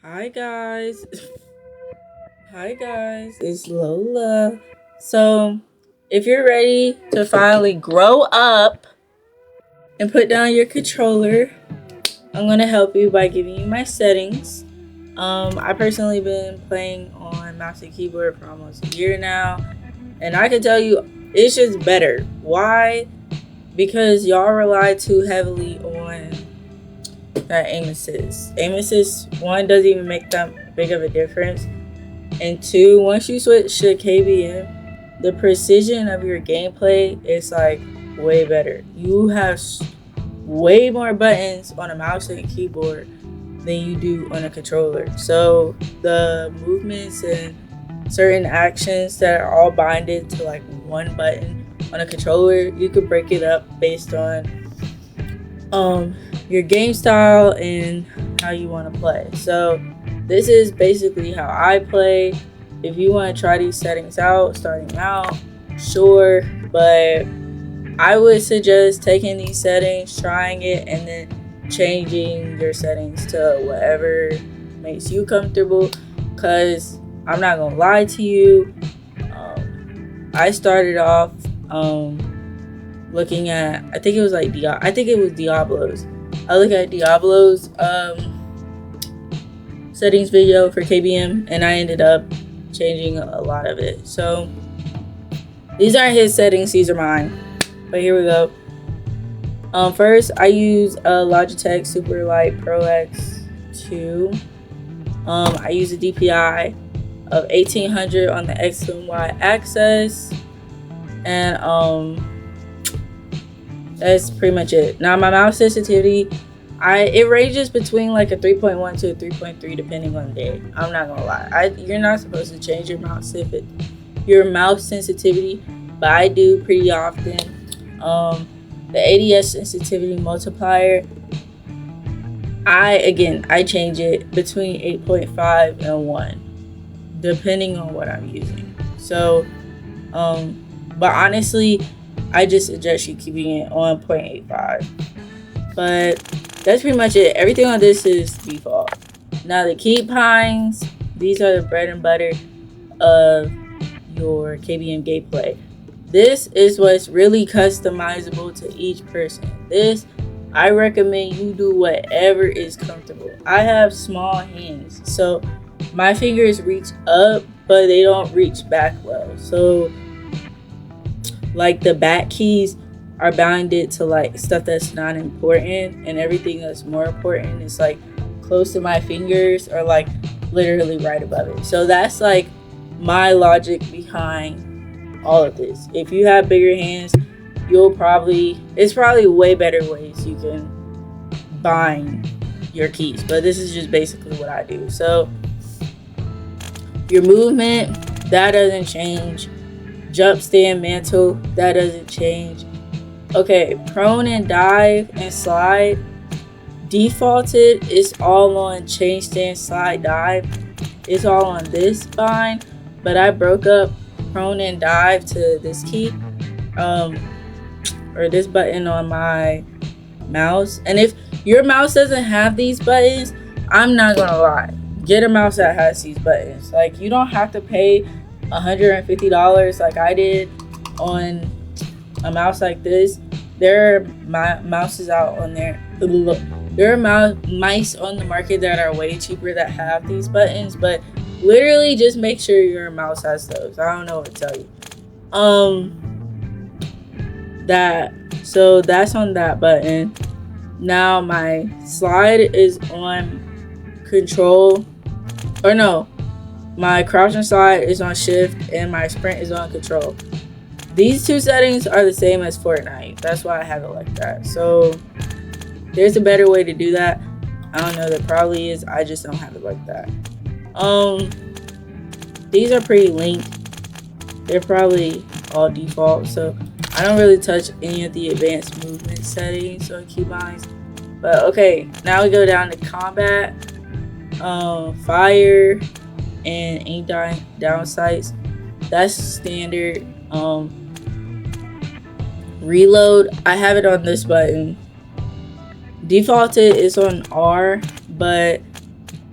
Hi guys. Hi guys. It's Lola. So, if you're ready to finally grow up and put down your controller, I'm going to help you by giving you my settings. I personally been playing on mouse and keyboard for almost a year now, and I can tell you it's just better. Why? Because y'all rely too heavily on that aim assist. Aim assist, one, doesn't even make that big of a difference. And two, once you switch to KBM, the precision of your gameplay is like way better. You have way more buttons on a mouse and keyboard than you do on a controller. So the movements and certain actions that are all binded to like one button on a controller, you could break it up based on your game style and how you want to play. So this is basically how I play. If you want to try these settings out starting out, sure, but I would suggest taking these settings, trying it, and then changing your settings to whatever makes you comfortable. Because I'm not gonna lie to you, I started off looking at, I think it was Diablo's. I look at Diablo's settings video for KBM, and I ended up changing a lot of it. So these aren't his settings, these are mine. But here we go. First, I use a Logitech Superlight Pro X2. I use a DPI of 1800 on the X and Y axis, and that's pretty much it. Now my mouse sensitivity, it ranges between like a 3.1 to a 3.3 depending on the day. I'm not gonna lie. You're not supposed to change your mouse sensitivity, but I do pretty often. The ADS sensitivity multiplier, I change it between 8.5 and 1 depending on what I'm using. So but honestly, I just suggest you keeping it on 0.85. But that's pretty much it. Everything on this is default. Now the keybinds, these are the bread and butter of your KBM gameplay. This is what's really customizable to each person. This, I recommend you do whatever is comfortable. I have small hands, so my fingers reach up, but they don't reach back well. So like the back keys are bounded to like stuff that's not important, and everything that's more important is like close to my fingers or like literally right above it. So that's like my logic behind all of this. If you have bigger hands, it's probably way better ways you can bind your keys, but this is just basically what I do. So your movement, that doesn't change. Jump, stand, mantle, that doesn't change. Okay, prone and dive and slide, defaulted is all on change, stand, slide, dive. It's all on this bind, but I broke up prone and dive to this key, or this button on my mouse. And if your mouse doesn't have these buttons, I'm not gonna lie, get a mouse that has these buttons. Like, you don't have to pay $150 like I did on a mouse like this. There are mouses out on there. There are mice on the market that are way cheaper that have these buttons, but literally just make sure your mouse has those. I don't know what to tell you. So that's on that button. Now my slide is on control, or no, my crouch and slide is on shift, and my sprint is on control. These two settings are the same as Fortnite. That's why I have it like that. So there's a better way to do that. I don't know, there probably is. I just don't have it like that. These are pretty linked. They're probably all default, so I don't really touch any of the advanced movement settings or keybinds. But okay, now we go down to combat, fire, and aim down sights. That's standard. Reload, I have it on this button. Defaulted is on R, but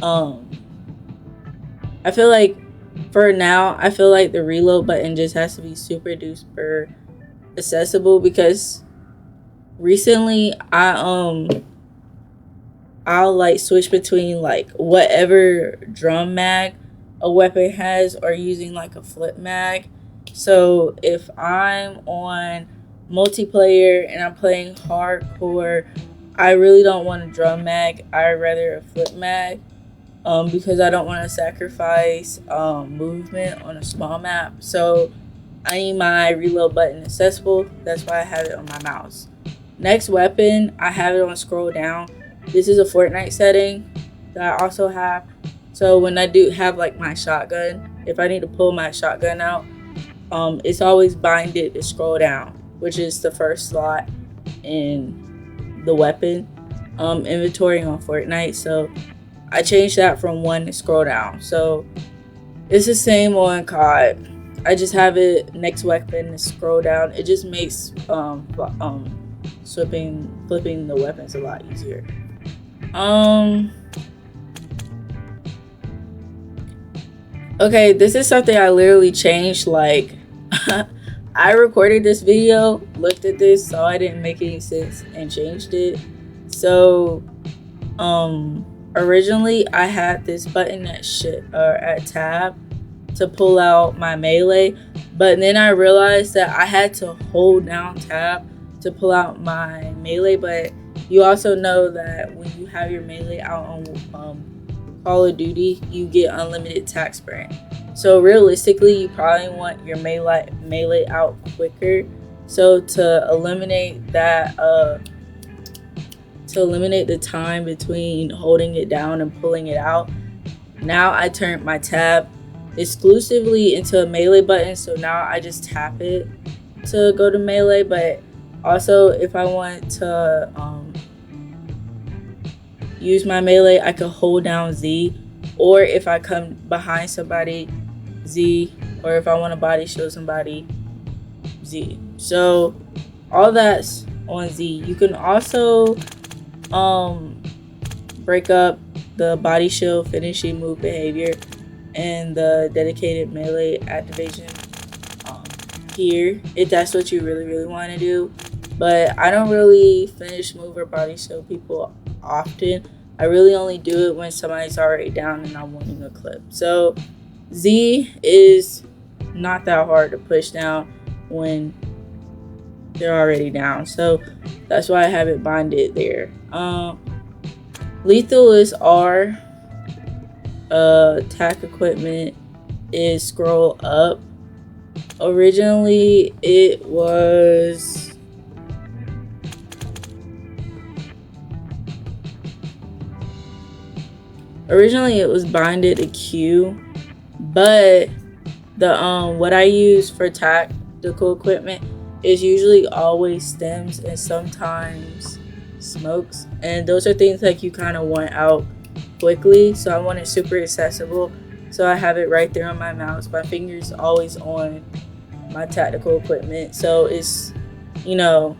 Um, I feel like for now, I feel like the reload button just has to be super duper accessible, because recently I'll like switch between like whatever drum mag a weapon has, or using like a flip mag. So if I'm on multiplayer and I'm playing hardcore, I really don't want a drum mag. I'd rather a flip mag, because I don't want to sacrifice movement on a small map. So I need my reload button accessible. That's why I have it on my mouse. Next weapon, I have it on scroll down. This is a Fortnite setting that I also have. So when I do have like my shotgun, if I need to pull my shotgun out, it's always binded to scroll down, which is the first slot in the weapon inventory on Fortnite. So I changed that from 1 to scroll down. So it's the same on COD. I just have it next weapon to scroll down. It just makes flipping the weapons a lot easier. Okay, this is something I literally changed. Like, I recorded this video, looked at this, saw it didn't make any sense, and changed it. So, originally I had this button at tab to pull out my melee, but then I realized that I had to hold down tab to pull out my melee. But you also know that when you have your melee out on Call of Duty, you get unlimited attack sprint. So realistically, you probably want your melee out quicker. So to eliminate that, to eliminate the time between holding it down and pulling it out, now I turned my tab exclusively into a melee button. So now I just tap it to go to melee. But also, if I want to use my melee, I could hold down Z, or if I come behind somebody, Z, or if I want to body shield somebody, Z. So all that's on Z. You can also break up the body shield finishing move behavior and the dedicated melee activation here, if that's what you really want to do. But I don't really finish move or body shield people often. I really only do it when somebody's already down and I'm wanting a clip. So Z is not that hard to push down when they're already down. So that's why I have it binded there. Lethal is R. Attack equipment is scroll up. Originally it was binded to Q, but the what I use for tactical equipment is usually always stems and sometimes smokes, and those are things like you kind of want out quickly. So I want it super accessible, so I have it right there on my mouse. My finger's always on my tactical equipment, so it's, you know,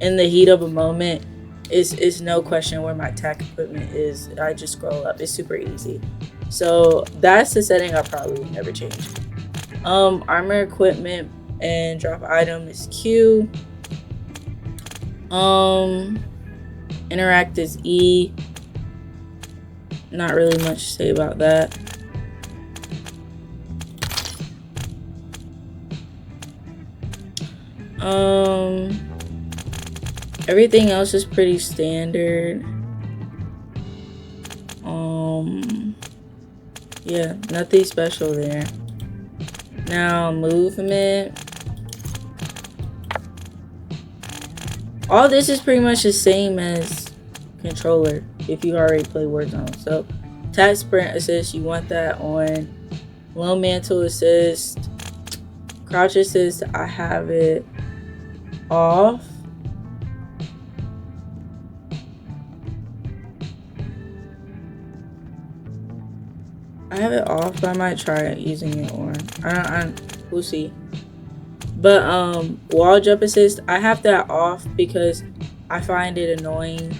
in the heat of a moment, it's no question where my tac equipment is. I just scroll up. It's super easy. So that's the setting I'll probably never change. Armor equipment and drop item is Q. Interact is E. Not really much to say about that. Everything else is pretty standard. Yeah, nothing special there. Now movement. All this is pretty much the same as controller if you already play Warzone. So attack sprint assist, you want that on. Low mantle assist, crouch assist, I have it off. I have it off, but I might try using it on. We'll see. But wall jump assist, I have that off because I find it annoying.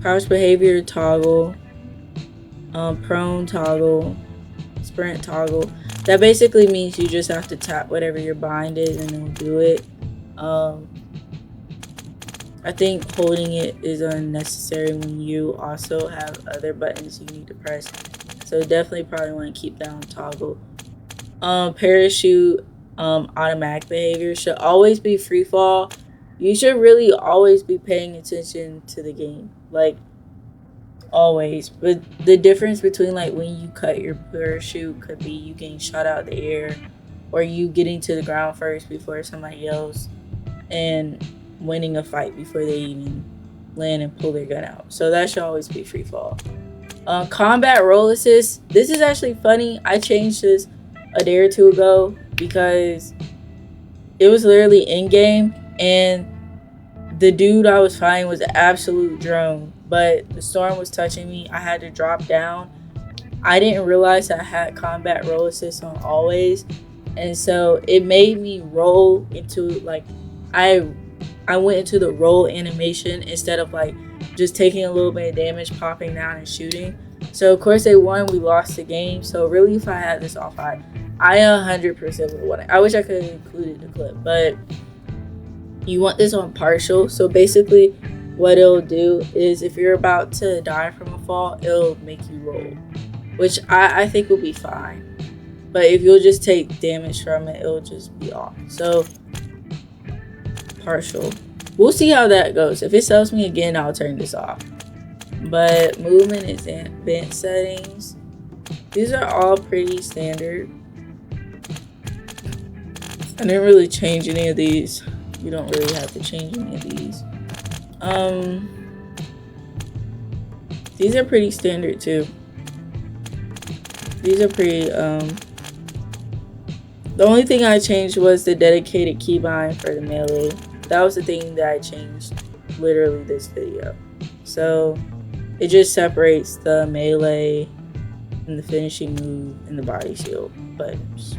crouch behavior toggle, prone toggle, sprint toggle. That basically means you just have to tap whatever your bind is and it'll do it. I think holding it is unnecessary when you also have other buttons you need to press. So definitely probably want to keep that on toggle. Parachute automatic behavior should always be free fall. You should really always be paying attention to the game, like always. But the difference between like when you cut your parachute could be you getting shot out of the air, or you getting to the ground first before somebody else, and winning a fight before they even land and pull their gun out. So that should always be free fall. Combat roll assist. This is actually funny. I changed this a day or two ago because it was literally in game and the dude I was fighting was an absolute drone, but the storm was touching me. I had to drop down. I didn't realize I had combat roll assist on always, and so it made me roll into like I went into the roll animation instead of like just taking a little bit of damage, popping down and shooting. So of course they won. We lost the game. So really, if I had this off, I 100% would have won it. I wish I could have included the clip, but you want this on partial. So basically what it'll do is if you're about to die from a fall, it'll make you roll, which I think will be fine. But if you'll just take damage from it, it'll just be off. So partial. We'll see how that goes. If it tells me again, I'll turn this off. But movement is in advanced settings. These are all pretty standard. I didn't really change any of these. You don't really have to change any of these. These are pretty standard too. These are pretty, the only thing I changed was the dedicated keybind for the melee. That was the thing that I changed literally this video. So it just separates the melee and the finishing move and the body shield buttons.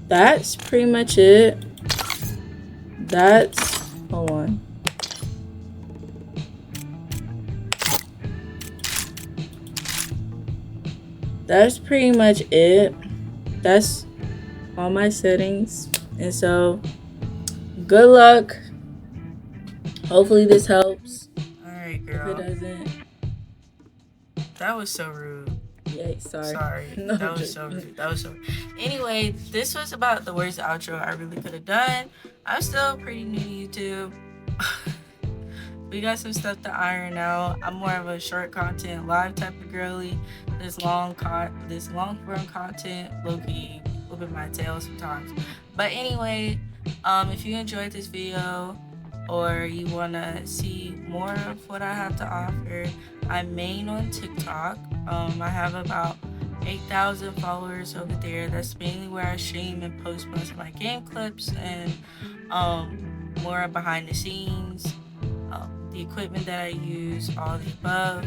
That's pretty much it. Hold on. That's pretty much it. That's all my settings. And so, good luck. Hopefully this helps. Alright, girl. If it doesn't. That was so rude. Yeah, sorry. No, that was so rude. Anyway, this was about the worst outro I really could have done. I'm still pretty new to YouTube. We got some stuff to iron out. I'm more of a short content, live type of girly. This long form content, low-key, whipping my tail sometimes. But anyway, if you enjoyed this video or you want to see more of what I have to offer, I'm main on TikTok. I have about 8,000 followers over there. That's mainly where I stream and post most of my game clips and more behind the scenes, the equipment that I use, all the above.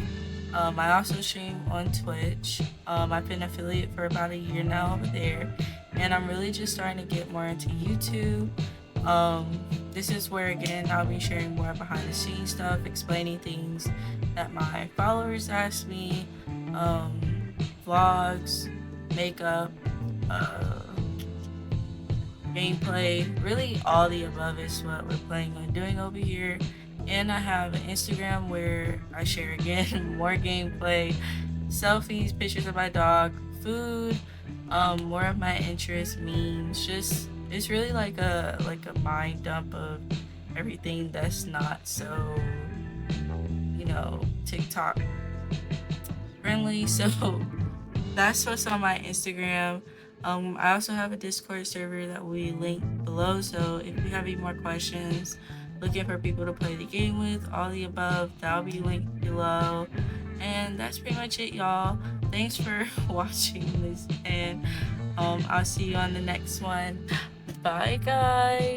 I also stream on Twitch. I've been affiliate for about a year now over there, and I'm really just starting to get more into YouTube. This is where again I'll be sharing more behind the scenes stuff, explaining things that my followers ask me, vlogs, makeup, gameplay, really all the above is what we're planning on doing over here. And I have an Instagram where I share again more gameplay, selfies, pictures of my dog, food, more of my interests, memes. Just it's really like a mind dump of everything that's not so, you know, TikTok friendly. So that's what's on my Instagram. I also have a Discord server that we link below. So if you have any more questions, looking for people to play the game with, all the above, that'll be linked below. And that's pretty much it, y'all. Thanks for watching this, and I'll see you on the next one. Bye, guys.